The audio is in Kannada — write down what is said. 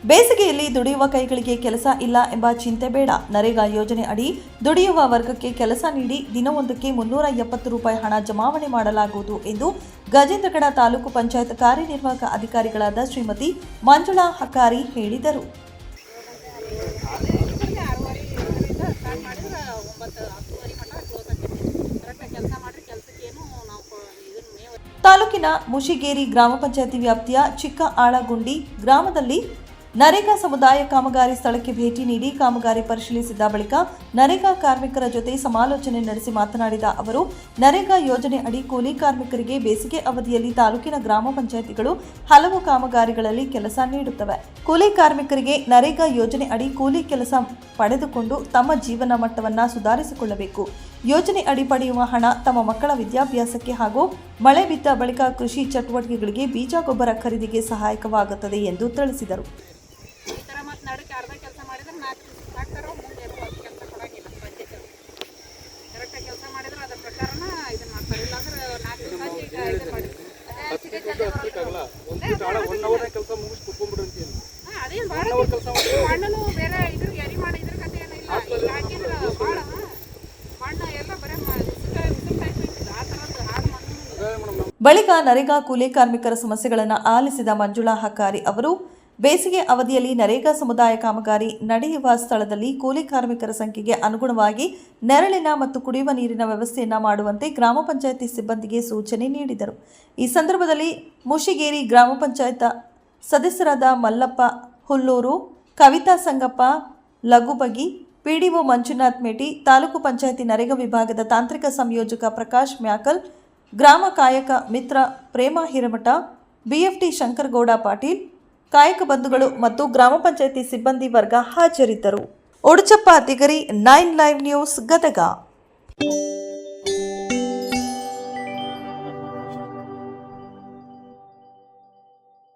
ಬೇಸಿಗೆಯಲ್ಲಿ ದುಡಿಯುವ ಕೈಗಳಿಗೆ ಕೆಲಸ ಇಲ್ಲ ಎಂಬ ಚಿಂತೆ ಬೇಡ. ನರೇಗಾ ಯೋಜನೆ ಅಡಿ ದುಡಿಯುವ ವರ್ಗಕ್ಕೆ ಕೆಲಸ ನೀಡಿ ದಿನವೊಂದಕ್ಕೆ 370 ರೂಪಾಯಿ ಹಣ ಜಮಾವಣೆ ಮಾಡಲಾಗುವುದು ಎಂದು ಗಜೇಂದ್ರಗಡ ತಾಲೂಕು ಪಂಚಾಯತ್ ಕಾರ್ಯನಿರ್ವಾಹಕ ಅಧಿಕಾರಿಗಳಾದ ಶ್ರೀಮತಿ ಮಂಜುಳಾ ಹಕಾರಿ ಹೇಳಿದರು. ತಾಲೂಕಿನ ಮುಷಿಗೇರಿ ಗ್ರಾಮ ಪಂಚಾಯತಿ ವ್ಯಾಪ್ತಿಯ ಚಿಕ್ಕ ಆಳಗುಂಡಿ ಗ್ರಾಮದಲ್ಲಿ ನರೇಗಾ ಸಮುದಾಯ ಕಾಮಗಾರಿ ಸ್ಥಳಕ್ಕೆ ಭೇಟಿ ನೀಡಿ ಕಾಮಗಾರಿ ಪರಿಶೀಲಿಸಿದ ಬಳಿಕ ನರೇಗಾ ಕಾರ್ಮಿಕರ ಜೊತೆ ಸಮಾಲೋಚನೆ ನಡೆಸಿ ಮಾತನಾಡಿದ ಅವರು, ನರೇಗಾ ಯೋಜನೆ ಅಡಿ ಕೂಲಿ ಕಾರ್ಮಿಕರಿಗೆ ಬೇಸಿಗೆ ಅವಧಿಯಲ್ಲಿ ತಾಲೂಕಿನ ಗ್ರಾಮ ಪಂಚಾಯತಿಗಳು ಹಲವು ಕಾಮಗಾರಿಗಳಲ್ಲಿ ಕೆಲಸ ನೀಡುತ್ತವೆ. ಕೂಲಿ ಕಾರ್ಮಿಕರಿಗೆ ನರೇಗಾ ಯೋಜನೆ ಅಡಿ ಕೂಲಿ ಕೆಲಸ ಪಡೆದುಕೊಂಡು ತಮ್ಮ ಜೀವನ ಮಟ್ಟವನ್ನು ಸುಧಾರಿಸಿಕೊಳ್ಳಬೇಕು. ಯೋಜನೆ ಅಡಿ ಪಡೆಯುವ ಹಣ ತಮ್ಮ ಮಕ್ಕಳ ವಿದ್ಯಾಭ್ಯಾಸಕ್ಕೆ ಹಾಗೂ ಮಳೆ ಬಿದ್ದ ಬಳಿಕ ಕೃಷಿ ಚಟುವಟಿಕೆಗಳಿಗೆ ಬೀಜ ಗೊಬ್ಬರ ಖರೀದಿಗೆ ಸಹಾಯಕವಾಗುತ್ತದೆ ಎಂದು ತಿಳಿಸಿದರು. ಬಳಿಕ ನರೇಗಾ ಕೂಲಿ ಕಾರ್ಮಿಕರ ಸಮಸ್ಯೆಗಳನ್ನು ಆಲಿಸಿದ ಮಂಜುಳಾ ಹಕಾರಿ ಅವರು, ಬೇಸಿಗೆ ಅವಧಿಯಲ್ಲಿ ನರೇಗಾ ಸಮುದಾಯ ಕಾಮಗಾರಿ ನಡೆಯುವ ಸ್ಥಳದಲ್ಲಿ ಕೂಲಿ ಕಾರ್ಮಿಕರ ಸಂಖ್ಯೆಗೆ ಅನುಗುಣವಾಗಿ ನೆರಳಿನ ಮತ್ತು ಕುಡಿಯುವ ನೀರಿನ ವ್ಯವಸ್ಥೆಯನ್ನು ಮಾಡುವಂತೆ ಗ್ರಾಮ ಪಂಚಾಯಿತಿ ಸಿಬ್ಬಂದಿಗೆ ಸೂಚನೆ ನೀಡಿದರು. ಈ ಸಂದರ್ಭದಲ್ಲಿ ಮುಷಿಗೇರಿ ಗ್ರಾಮ ಪಂಚಾಯತ್ ಸದಸ್ಯರಾದ ಮಲ್ಲಪ್ಪ ಹುಲ್ಲೂರು, ಕವಿತಾ ಸಂಗಪ್ಪ ಲಗುಬಗಿ, ಪಿಡಿಒ ಮಂಜುನಾಥ್ ಮೇಟಿ, ತಾಲೂಕು ಪಂಚಾಯಿತಿ ನರೇಗಾ ವಿಭಾಗದ ತಾಂತ್ರಿಕ ಸಂಯೋಜಕ ಪ್ರಕಾಶ್ ಮ್ಯಾಕಲ್, ಗ್ರಾಮ ಕಾಯಕ ಮಿತ್ರ ಪ್ರೇಮ ಹಿರೇಮಠ, ಬಿಎಫ್ಟಿ ಶಂಕರಗೌಡ ಪಾಟೀಲ್, ಕಾಯಕ ಬಂಧುಗಳು ಮತ್ತು ಗ್ರಾಮ ಪಂಚಾಯಿತಿ ಸಿಬ್ಬಂದಿ ವರ್ಗ ಹಾಜರಿದ್ದರು. Uduchappa Tigari, 9 live news, Gadag.